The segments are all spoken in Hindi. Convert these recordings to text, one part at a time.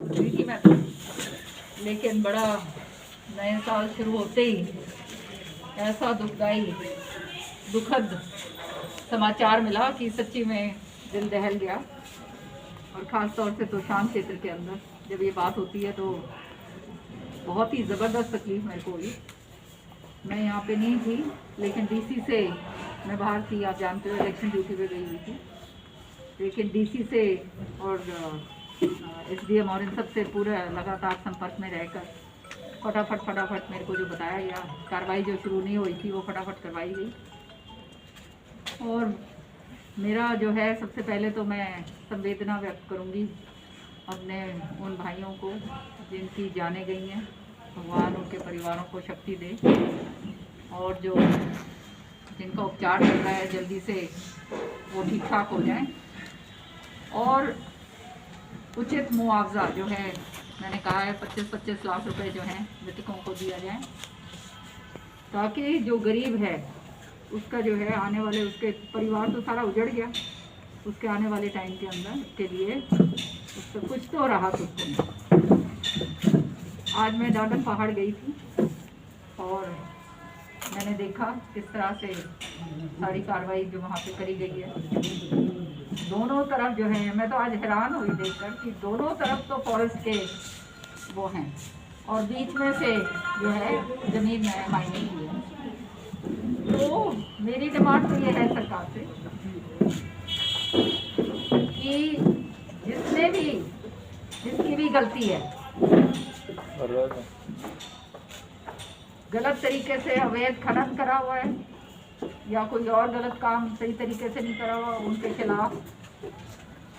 रही थी मैं तो, लेकिन बड़ा नए साल शुरू होते ही ऐसा दुखदाई दुखद समाचार मिला कि सच्ची में दिल दहल गया। और ख़ास तौर से तोशाम क्षेत्र के अंदर जब ये बात होती है तो बहुत ही ज़बरदस्त तकलीफ़ मेरे को हुई। मैं यहाँ पे नहीं थी, लेकिन डीसी से मैं बाहर थी, आप जानते हो इलेक्शन ड्यूटी पे गई हुई थी, लेकिन डीसी से और एसडीएम और इन सब से पूरा लगातार संपर्क में रहकर फटाफट मेरे को जो बताया गया, कार्रवाई जो शुरू नहीं हुई थी वो फटाफट करवाई गई। और मेरा जो है, सबसे पहले तो मैं संवेदना व्यक्त करूंगी अपने उन भाइयों को जिनकी जानें गई हैं। भगवान उनके परिवारों को शक्ति दे, और जो जिनका उपचार चल रहा है जल्दी से वो ठीक ठाक हो जाएं, और उचित मुआवजा जो है, मैंने कहा है 25-25 लाख रुपए जो हैं मृतकों को दिया जाए, ताकि जो गरीब है उसका जो है आने वाले, उसके परिवार तो सारा उजड़ गया, उसके आने वाले टाइम के अंदर के लिए उसको कुछ तो राहत उसको मिले। आज मैं डाडम पहाड़ गई थी और मैंने देखा किस तरह से सारी कार्रवाई जो वहाँ पे करी गई है। दोनों तरफ जो है, मैं तो आज हैरान हुई देखकर कि दोनों तरफ तो फॉरेस्ट के वो हैं, और बीच में से जो है ज़मीन में माइनिंग की है। तो मेरी डिमांड तो ये है सरकार से कि जिसकी भी गलती है, गलत तरीके से अवैध खनन करा हुआ है या कोई और गलत काम सही तरीके से नहीं करा हुआ, उनके खिलाफ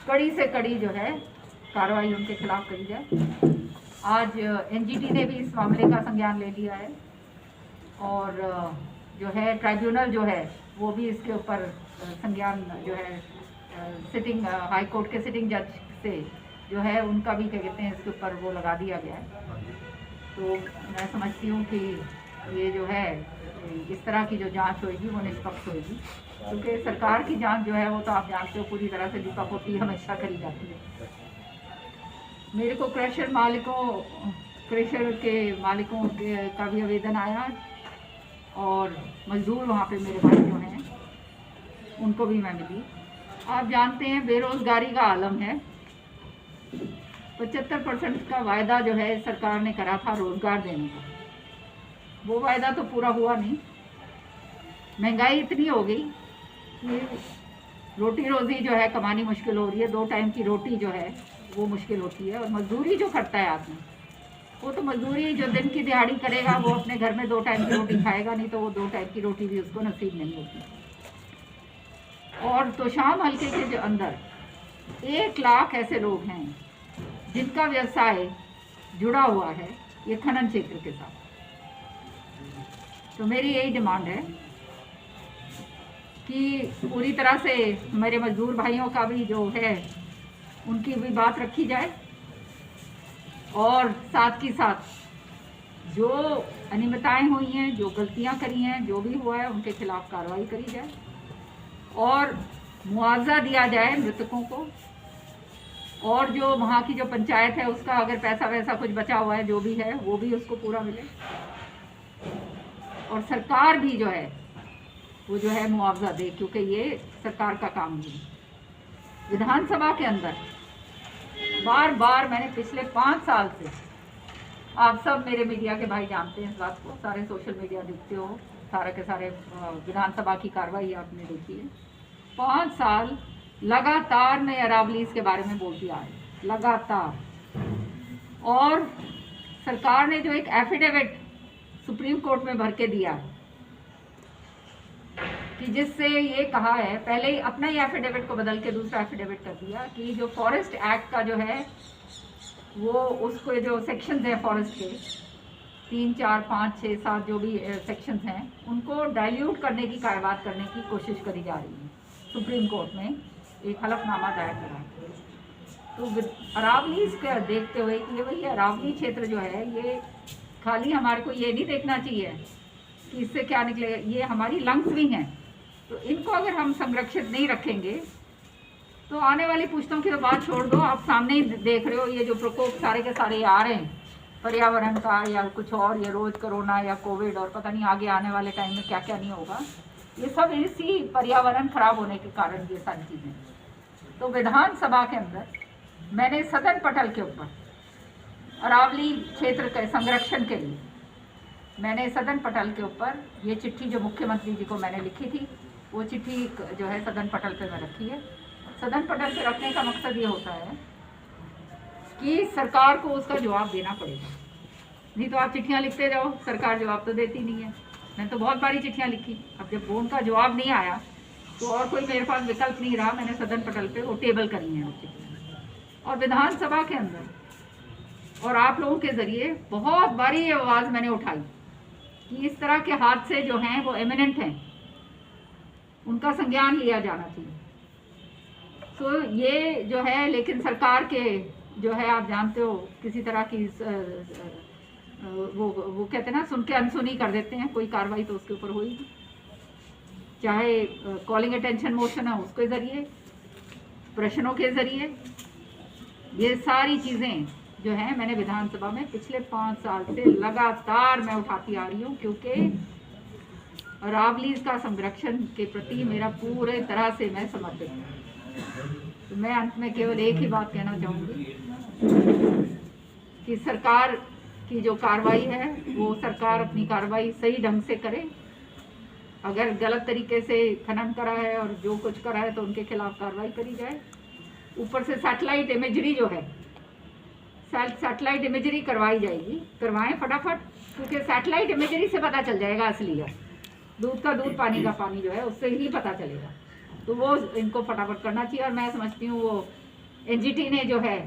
कड़ी से कड़ी जो है कार्रवाई उनके खिलाफ करी जाए। आज एनजीटी ने भी इस मामले का संज्ञान ले लिया है, और जो है ट्राइब्यूनल जो है वो भी इसके ऊपर संज्ञान जो है सिटिंग हाई कोर्ट के सिटिंग जज से जो है उनका भी क्या कहते हैं इसके ऊपर वो लगा दिया गया है। तो मैं समझती हूँ कि ये जो है इस तरह की जो जांच होगी वो निष्पक्ष होगी, क्योंकि सरकार की जांच जो है वो तो आप जानते हो पूरी तरह से दीपापोती हमेशा करी जाती है। मेरे को क्रशर के मालिकों का भी आवेदन आया, और मजदूर वहाँ पे मेरे भाई जो हैं उनको भी मैं मिली। आप जानते हैं बेरोज़गारी का आलम है, 75% का वायदा जो है सरकार ने करा था रोज़गार देने का, वो वायदा तो पूरा हुआ नहीं। महंगाई इतनी हो गई कि रोटी रोज़ी जो है कमानी मुश्किल हो रही है, 2 टाइम की रोटी जो है वो मुश्किल होती है। और मजदूरी जो करता है आदमी, वो तो मजदूरी जो दिन की दिहाड़ी करेगा वो अपने घर में 2 टाइम की रोटी खाएगा, नहीं तो वो 2 टाइम की रोटी भी उसको नसीब नहीं होती। और तोशाम हल्के के जो अंदर 1 लाख ऐसे लोग हैं जिनका व्यवसाय जुड़ा हुआ है ये खनन क्षेत्र के साथ। तो मेरी यही डिमांड है कि पूरी तरह से मेरे मजदूर भाइयों का भी जो है उनकी भी बात रखी जाए, और साथ ही साथ जो अनियमितताएं हुई हैं, जो गलतियां करी हैं, जो भी हुआ है उनके खिलाफ कार्रवाई करी जाए, और मुआवजा दिया जाए मृतकों को, और जो वहाँ की जो पंचायत है उसका अगर पैसा वैसा कुछ बचा हुआ है जो भी है वो भी उसको पूरा मिले, और सरकार भी जो है वो जो है मुआवजा दे, क्योंकि ये सरकार का काम नहीं है। विधानसभा के अंदर बार बार मैंने पिछले 5 साल से, आप सब मेरे मीडिया के भाई जानते हैं इस बात को, सारे सोशल मीडिया देखते हो, सारे के सारे विधानसभा की कार्रवाई आपने देखी है। 5 साल लगातार मैं अरावलीज के बारे में बोलती आ रही, लगातार। और सरकार ने जो एक एफिडेविट सुप्रीम कोर्ट में भर के दिया कि जिससे ये कहा है, पहले ही अपना ही एफिडेविट को बदल के दूसरा एफिडेविट कर दिया कि जो फॉरेस्ट एक्ट का जो है वो उसको जो सेक्शंस हैं फॉरेस्ट के 3, 4, 5, 6, 7 जो भी सेक्शंस हैं उनको डाइल्यूट करने की बात करने की कोशिश करी जा रही है। सुप्रीम कोर्ट में एक हलफनामा दायर करा। तो अरावलीज का देखते हुए कि ये वही अरावली क्षेत्र जो है, ये खाली हमारे को ये नहीं देखना चाहिए कि इससे क्या निकलेगा, ये हमारी लंग्स भी हैं। तो इनको अगर हम संरक्षित नहीं रखेंगे तो आने वाली पुश्तों की तो बात छोड़ दो, आप सामने ही देख रहे हो ये जो प्रकोप सारे के सारे आ रहे हैं पर्यावरण का या कुछ और, ये रोज़ कोरोना या कोविड और पता नहीं आगे आने वाले टाइम में क्या क्या नहीं होगा, ये सब इसी पर्यावरण खराब होने के कारण ये सारी चीज़ें। तो विधानसभा के अंदर मैंने सदन पटल के ऊपर अरावली क्षेत्र के संरक्षण के लिए मैंने सदन पटल के ऊपर ये चिट्ठी जो मुख्यमंत्री जी को मैंने लिखी थी, वो चिट्ठी जो है सदन पटल पे मैं रखी है। सदन पटल पे रखने का मकसद ये होता है कि सरकार को उसका जवाब देना पड़ेगा। नहीं तो आप चिट्ठियाँ लिखते जाओ, सरकार जवाब तो देती नहीं है। मैंने तो बहुत बारी चिट्ठियाँ लिखी, अब जब वो उनका जवाब नहीं आया तो और कोई मेरे पास विकल्प नहीं रहा, मैंने सदन पटल पे वो टेबल करी है चिट्ठियाँ। और विधानसभा के अंदर और आप लोगों के ज़रिए बहुत बारी ये आवाज़ मैंने उठाई कि इस तरह के हादसे जो हैं वो इमिनेंट हैं, उनका संज्ञान लिया जाना चाहिए। तो ये जो है, लेकिन सरकार के जो है आप जानते हो किसी तरह की वो कहते हैं ना, सुन के अनसुनी कर देते हैं, कोई कार्रवाई तो उसके ऊपर हुई, चाहे कॉलिंग अटेंशन मोशन है उसके ज़रिए, प्रश्नों के ज़रिए, ये सारी चीज़ें जो हैं मैंने विधानसभा में पिछले 5 साल से लगातार मैं उठाती आ रही हूँ, क्योंकि अरावली का संरक्षण के प्रति मेरा पूरे तरह से मैं समर्पित हूँ। तो मैं अंत में केवल एक ही बात कहना चाहूँगी कि सरकार की जो कार्रवाई है वो सरकार अपनी कार्रवाई सही ढंग से करे। अगर गलत तरीके से खनन करा है और जो कुछ करा है तो उनके खिलाफ कार्रवाई करी जाए। ऊपर से सैटेलाइट इमेजरी जो है, सैटेलाइट इमेजरी करवाई जाएगी, करवाएं फटाफट, क्योंकि सैटेलाइट इमेजरी से पता चल जाएगा असली है, दूध का दूध पानी का पानी जो है उससे ही पता चलेगा। तो वो इनको फटाफट करना चाहिए। और मैं समझती हूँ वो एनजीटी ने जो है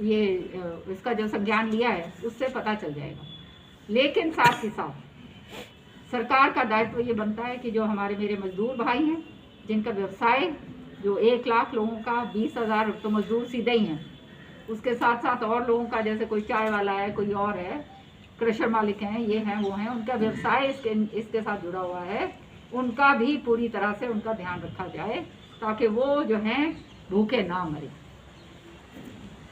ये इसका जो संज्ञान लिया है उससे पता चल जाएगा। लेकिन साथ ही साथ सरकार का दायित्व ये बनता है कि जो हमारे मेरे मजदूर भाई हैं जिनका व्यवसाय जो 1 लाख लोगों का 20,000 तो मजदूर सीधे ही हैं, उसके साथ साथ और लोगों का जैसे कोई चाय वाला है, कोई और है, क्रशर मालिक हैं, ये हैं वो हैं, उनका व्यवसाय इसके साथ जुड़ा हुआ है, उनका भी पूरी तरह से उनका ध्यान रखा जाए ताकि वो जो हैं भूखे ना मरे।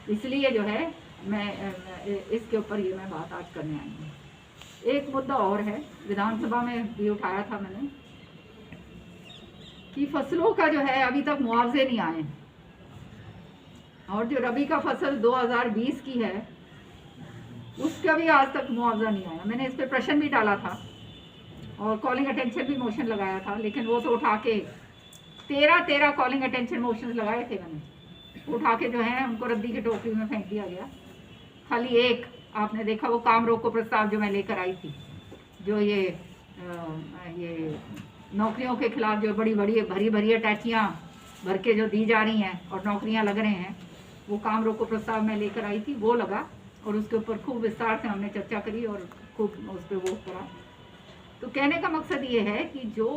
इसलिए जो है मैं इसके ऊपर ये मैं बात आज करने आई हूँ। एक मुद्दा और है, विधानसभा में भी उठाया था मैंने कि फसलों का जो है अभी तक मुआवजे नहीं आए, और जो रबी का फसल 2020 की है उसका भी आज तक मुआवजा नहीं आया। मैंने इस पर प्रश्न भी डाला था और कॉलिंग अटेंशन भी मोशन लगाया था, लेकिन वो तो उठा के 13 कॉलिंग अटेंशन मोशन लगाए थे मैंने, उठा के जो है उनको रद्दी की टोकरी में फेंक दिया गया। खाली एक आपने देखा वो काम रोको प्रस्ताव जो मैं लेकर आई थी, जो ये नौकरियों के खिलाफ जो बड़ी बड़ी भरी अटैचियाँ भर के जो दी जा रही हैं और नौकरियां लग रहे हैं, वो काम रोको प्रस्ताव मैं लेकर आई थी, वो लगा और उसके ऊपर खूब विस्तार से हमने चर्चा करी और खूब उस पर वो करा। तो कहने का मकसद ये है कि जो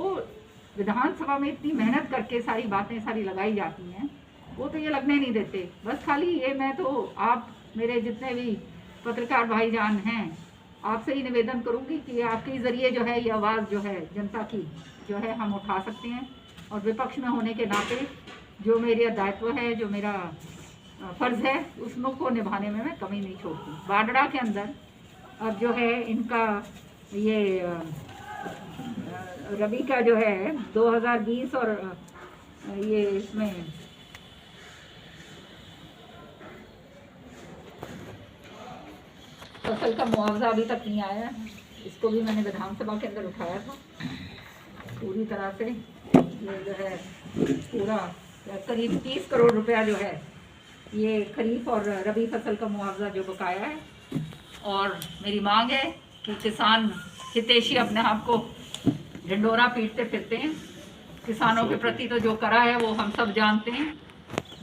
विधानसभा में इतनी मेहनत करके सारी बातें सारी लगाई जाती हैं वो तो ये लगने नहीं देते। बस खाली ये मैं तो आप मेरे जितने भी पत्रकार भाईजान हैं आपसे ही निवेदन करूंगी कि आपके ज़रिए जो है ये आवाज़ जो है जनता की जो है हम उठा सकते हैं, और विपक्ष में होने के नाते जो मेरा दायित्व है, जो मेरा फ़र्ज़ है, उसमें को निभाने में मैं कमी नहीं छोड़ती। बाडड़ा के अंदर अब जो है इनका ये रबी का जो है 2020 और ये इसमें फसल का मुआवजा अभी तक नहीं आया है, इसको भी मैंने विधानसभा के अंदर उठाया था पूरी तरह से। ये जो है पूरा करीब 30 करोड़ रुपया जो है ये खरीफ और रबी फसल का मुआवजा जो बकाया है, और मेरी मांग है कि किसान हितैषी अपने आप को ढिंडोरा पीटते फिरते हैं। किसानों के प्रति तो जो करा है वो हम सब जानते हैं,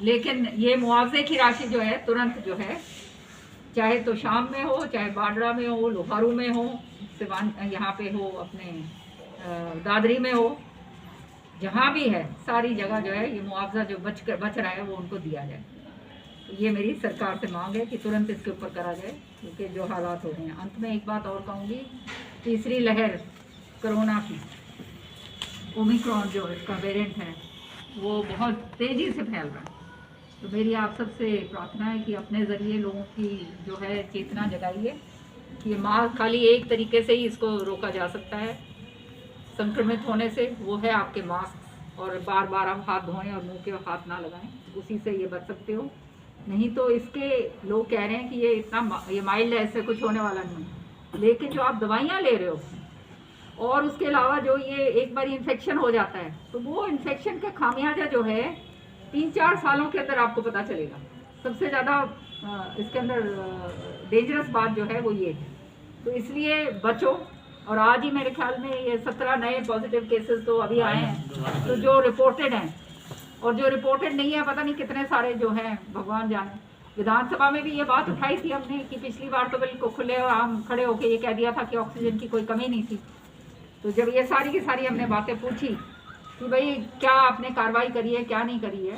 लेकिन ये मुआवजे की राशि जो है तुरंत जो है, चाहे तो शाम में हो, चाहे बाडड़ा में हो, लोहारू में हो, सिवान यहाँ पे हो, अपने दादरी में हो, जहाँ भी है सारी जगह जो है ये मुआवजा जो बच रहा है वो उनको दिया जाए। तो ये मेरी सरकार से मांग है कि तुरंत इसके ऊपर करा जाए, क्योंकि जो हालात हो रहे हैं। अंत में एक बात और कहूँगी, तीसरी लहर कोरोना की, ओमिक्रॉन जो इसका वेरिएंट है वो बहुत तेज़ी से फैल रहा है। तो मेरी आप सबसे प्रार्थना है कि अपने ज़रिए लोगों की जो है चेतना जगाइए कि मास्क खाली एक तरीके से ही इसको रोका जा सकता है संक्रमित होने से, वो है आपके मास्क, और बार बार आप हाथ धोएं और मुंह के हाथ ना लगाएं, उसी से ये बच सकते हो। नहीं तो इसके लोग कह रहे हैं कि ये माइल्ड है, इससे कुछ होने वाला नहीं है, लेकिन जो आप दवाइयाँ ले रहे हो और उसके अलावा जो ये एक बार इन्फेक्शन हो जाता है तो वो इन्फेक्शन का खामियाजा जो है 3-4 सालों के अंदर आपको पता चलेगा। सबसे ज़्यादा इसके अंदर डेंजरस बात जो है वो ये है। तो इसलिए बचो। और आज ही मेरे ख्याल में ये 17 नए पॉजिटिव केसेस तो अभी आए हैं, तो जो रिपोर्टेड हैं और जो रिपोर्टेड नहीं है पता नहीं कितने सारे जो हैं भगवान जाने। विधानसभा में भी ये बात उठाई थी हमने कि पिछली बार तो बिल्कुल खुले और आम खड़े होके ये कह दिया था कि ऑक्सीजन की कोई कमी नहीं थी। तो जब ये सारी की सारी हमने बातें पूछी कि भाई क्या आपने कार्रवाई करी है, क्या नहीं करी है,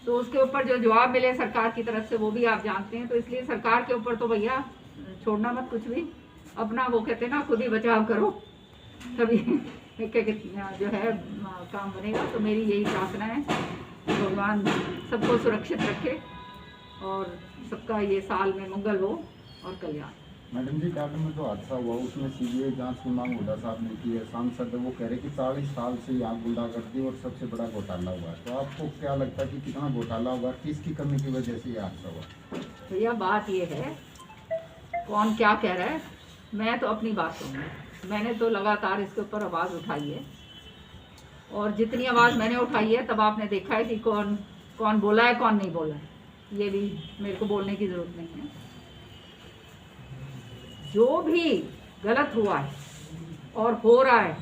तो उसके ऊपर जो जवाब मिले सरकार की तरफ से वो भी आप जानते हैं। तो इसलिए सरकार के ऊपर तो भैया छोड़ना मत कुछ भी, अपना वो कहते हैं ना खुद ही बचाव करो, तभी जो है काम बनेगा। तो मेरी यही प्रार्थना है कि भगवान सबको सुरक्षित रखे और सबका ये साल में मंगल हो और कल्याण। मैडम जी, काटन में जो हादसा हुआ उसमें सीबीआई जांच की मांग हुड्डा साहब ने की है। सांसद वो कह रहे कि 40 साल से यहाँ गुंडागर्दी और सबसे बड़ा घोटाला हुआ है, तो आपको क्या लगता है कि कितना घोटाला हुआ, किसकी कमी की वजह से ये हादसा हुआ? भैया बात ये है, कौन क्या कह रहा है, मैं तो अपनी बात कहूँगी। मैंने तो लगातार इसके ऊपर आवाज़ उठाई है और जितनी आवाज़ मैंने उठाई है तब आपने देखा है कि कौन कौन बोला है कौन नहीं बोला है, ये भी मेरे को बोलने की ज़रूरत नहीं है। जो भी गलत हुआ है और हो रहा है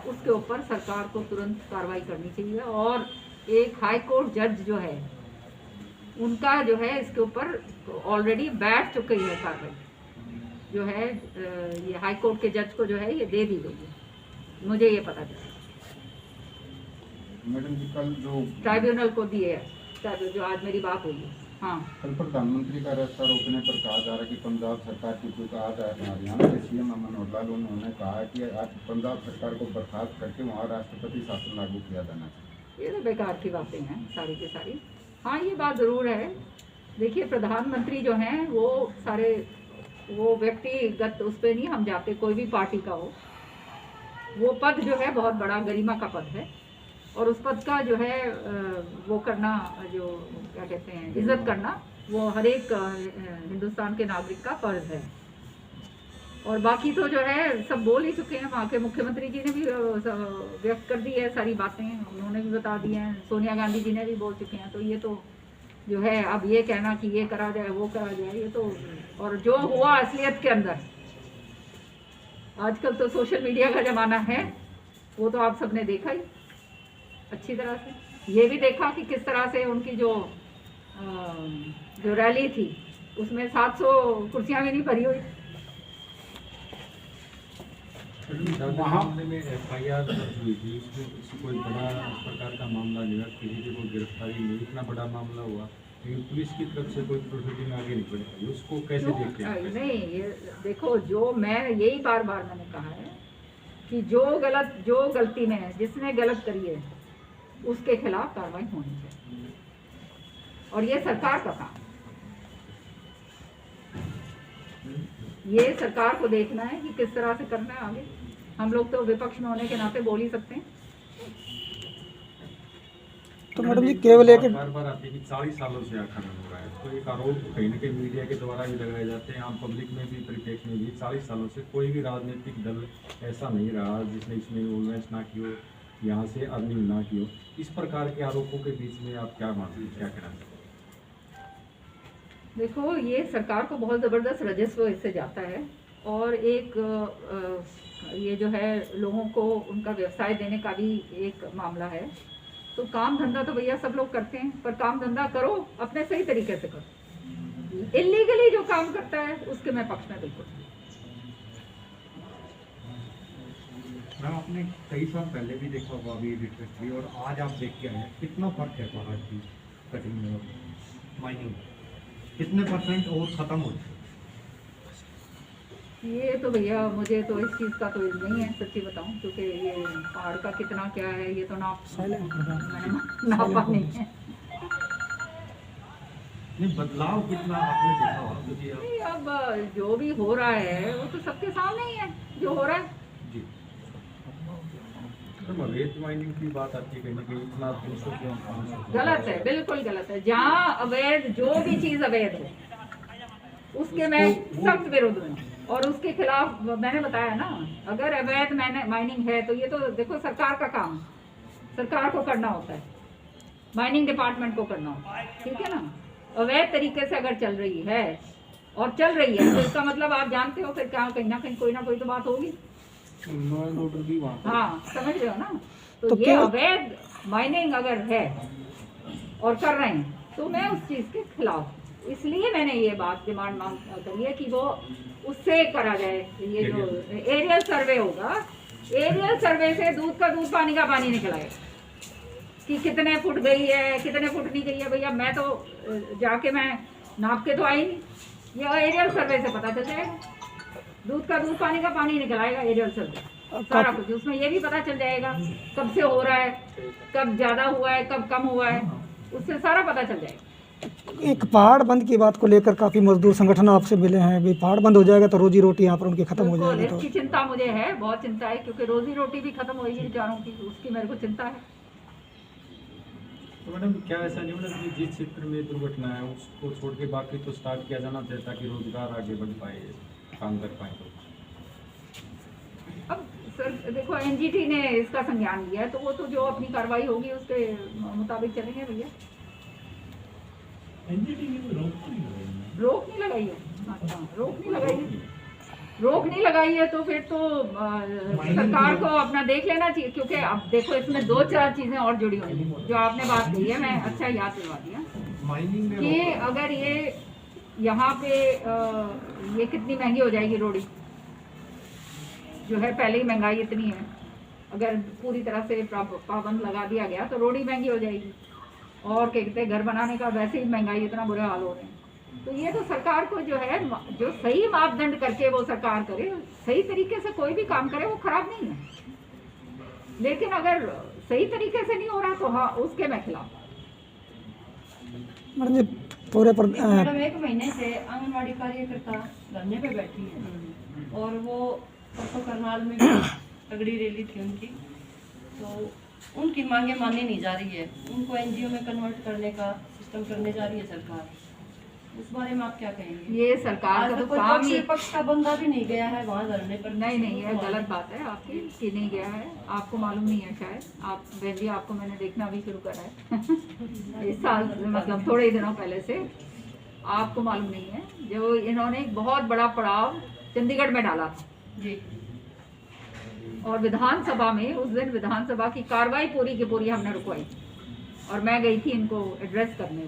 उसके ऊपर सरकार को तुरंत कार्रवाई करनी चाहिए। और एक हाई कोर्ट जज जो है उनका जो है इसके ऊपर ऑलरेडी बैठ चुकी है कार्रवाई, जो है ये हाई कोर्ट के जज को जो है ये दे दी गई है, मुझे ये पता चला। मैडम जी, कल जो ट्राइब्यूनल को दिए है, जो आज मेरी बात हुई है। हाँ, कल प्रधानमंत्री का रास्ता रोकने पर कहा जा रहा है कि पंजाब सरकार की जो आज हरियाणा के सीएम मनोहर लाल उन्होंने कहा है कि आज पंजाब सरकार को बर्खास्त करके वहाँ राष्ट्रपति शासन लागू किया जाना चाहिए। ये तो बेकार की बातें हैं सारी की सारी। हाँ, ये बात ज़रूर है। देखिए, प्रधानमंत्री जो हैं वो सारे वो व्यक्तिगत उस पर नहीं हम जाते, कोई भी पार्टी का हो, वो पद जो है बहुत बड़ा गरिमा का पद है और उस पद का जो है वो करना, जो क्या कहते हैं, इज्जत करना, वो हर एक हिंदुस्तान के नागरिक का फर्ज है। और बाकी तो जो है सब बोल ही चुके हैं, वहाँ के मुख्यमंत्री जी ने भी व्यक्त कर दी है सारी बातें, उन्होंने भी बता दी हैं, सोनिया गांधी जी ने भी बोल चुके हैं। तो ये तो जो है अब ये कहना कि ये करा जाए वो करा जाए, ये तो, और जो हुआ असलियत के अंदर, आजकल तो सोशल मीडिया का ज़माना है, वो तो आप सबने देखा ही अच्छी तरह से। ये भी देखा कि किस तरह से उनकी जो रैली थी उसमें 700 कुर्सियाँ भी नहीं भरी हुई। मामले में FIR दर्ज हुई थी, उसमें किसी कोई बड़ा प्रकार का मामला नहीं है, किसी की कोई गिरफ्तारी नहीं, इतना बड़ा मामला हुआ लेकिन पुलिस की तरफ से कोई प्रोसीडिंग आगे नहीं बढ़ पाई, उसको कैसे देखते हैं? नहीं, ये देखो, जो मैं यही बार बार मैंने कहा है कि जो गलती में है, जिसने गलत करी है उसके खिलाफ कार्रवाई होनी चाहिए और ये सरकार का काम, ये सरकार को देखना है कि किस तरह से करना है आगे। हम लोग तो विपक्ष में होने के नाते बोल ही सकते हैं। तो मैडम जी केवल एक बार बार आती है कि 40 सालों से आक्रमण हो रहा है, तो एक आरोप कहीं न कहीं मीडिया के द्वारा भी लगाए जाते हैं, आम पब्लिक में भी, परिप्रेक्ष्य में भी, 40 सालों से कोई भी राजनीतिक दल ऐसा नहीं रहा जिसने इसमें इन्वॉल्वमेंट ना की हो, यहाँ से अर्निंग ना की हो। इस प्रकार के आरोपों के बीच में आप क्या मानते हैं, क्या कहना चाहते हैं? देखो, ये सरकार को बहुत ज़बरदस्त राजस्व इससे जाता है और एक ये जो है लोगों को उनका व्यवसाय देने का भी एक मामला है। तो काम धंधा तो भैया सब लोग करते हैं, पर काम धंधा करो अपने सही तरीके से करो। इलीगली जो काम करता है उसके मैं पक्ष में बिल्कुल। मैम, आपने कई साल पहले भी देखा होगा अभी रिसेंटली, और आज आप देख के आए हैं, कितना फर्क है पहाड़ की कटिंग में और माइनिंग, कितने % और ख़त्म हो चुके? ये तो भैया मुझे तो इस चीज़ का तो नहीं है, सच्ची बताऊं, क्योंकि ये पहाड़ का कितना क्या है ये तो नापा नहीं है। नहीं, बदलाव कितना आपने देखा होगा क्योंकि आप नहीं, अब जो भी हो रहा है वो तो सबके सामने ही है जो हो रहा है। जी मैडम, अवैध माइनिंग की बात आती है कहीं ना कहीं, इतना 300 क्यों? गलत है, बिल्कुल गलत है। जहाँ अवैध, जो भी चीज अवैध हो उसके मैं सख्त विरोध हूँ और उसके खिलाफ मैंने बताया ना, अगर अवैध माइनिंग है तो ये तो देखो सरकार का काम, सरकार को करना होता है, माइनिंग डिपार्टमेंट को करना होता है, ठीक है ना। अवैध तरीके से अगर चल रही है और चल रही है तो इसका मतलब आप जानते हो फिर क्या, कहीं ना कहीं कोई ना कोई तो बात होगी। हाँ, समझ रहे हो ना। तो ये अवैध माइनिंग अगर है और कर रहे हैं तो मैं उस चीज के खिलाफ, इसलिए मैंने ये बात डिमांड मांग करी है कि वो उससे करा जाए। ये जो एरियल सर्वे होगा, एरियल सर्वे से दूध का दूध पानी का पानी निकलाए कि कितने फुट गई है कितने फुट नहीं गई है। भैया मैं तो जाके मैं नाप के तो आई नहीं, ये एरियल सर्वे से पता चल जाएगा। दूध का दूध पानी का पानी निकल आएगा एरियल सर्वे, सारा कुछ उसमें ये भी पता चल जाएगा कब से हो रहा है, कब ज्यादा हुआ है, कब कम हुआ है, उससे सारा पता चल जाएगा। एक पहाड़ बंद की बात को लेकर काफी मजदूर संगठन आपसे मिले हैं, भी पहाड़ बंद हो जाएगा तो रोजी रोटी यहाँ पर उनकी खत्म हो जाएगी। तो इसकी चिंता मुझे है, बहुत चिंता है, क्योंकि रोजी रोटी भी खत्म होगी बेचारों की, उसकी मेरे को चिंता है। तो मैडम क्या ऐसा नहीं होना कि जिस क्षेत्र में दुर्घटना है उसको छोड़ के बाकी तो स्टार्ट किया जाना चाहिए ताकि रोजगार आगे बढ़ पाए, काम कर पाए? तो अब सर देखो, एनजीटी ने इसका संज्ञान लिया है तो वो तो जो अपनी कार्रवाई होगी उसके मुताबिक चलेंगे भैया। एनजीटी ने रोक नहीं लगाई है, अच्छा रोक नहीं लगाई है, रोक नहीं लगाई है तो फिर तो सरकार को अपना देख लेना चाहिए। क्योंकि अब देखो इसमें 2-4 चीजें और जुड़ी हुई हैं जो आपने बात कही है, मैं अच्छा याद दिलवा दिया माइनिंग में कि अगर ये यहाँ पे ये कितनी महंगी हो जाएगी रोड़ी, जो है पहले ही महंगाई इतनी है, अगर पूरी तरह से पाबंद लगा दिया गया तो रोड़ी महंगी हो जाएगी, और क्या कहते हैं घर बनाने का वैसे ही महंगाई इतना बुरे हाल हो रहे हैं। तो ये तो सरकार को जो है, जो सही मापदंड करके वो सरकार करे, सही तरीके से कोई भी काम करे, वो खराब नहीं है, लेकिन अगर सही तरीके से नहीं हो रहा तो हाँ उसके मैं खिलाफ। मैडम जी पूरे पर मैडम 1 महीने से आंगनवाड़ी कार्यकर्ता धरने पे बैठी है और वो परसों करनाल में भी तगड़ी रैली थी उनकी, तो उनकी मांगे मानी नहीं जा रही है, उनको एनजीओ में कन्वर्ट करने का सिस्टम करने जा रही है सरकार, उस बारे में आप क्या कहेंगे? ये सरकार का तो काम ही, पक्ष का बंदा भी नहीं गया है वहाँ धरने पर। नहीं ये गलत बात है आपकी कि नहीं गया है, आपको मालूम नहीं है शायद, आप बहन जी आपको मैंने देखना भी शुरू करा है इस साल, मतलब थोड़े ही दिनों पहले से, आपको मालूम नहीं है। जो इन्होंने एक बहुत बड़ा पड़ाव चंडीगढ़ में डाला था जी, और विधानसभा में उस दिन विधानसभा की कार्रवाई पूरी की पूरी हमने रुकवाई और मैं गई थी इनको एड्रेस करने।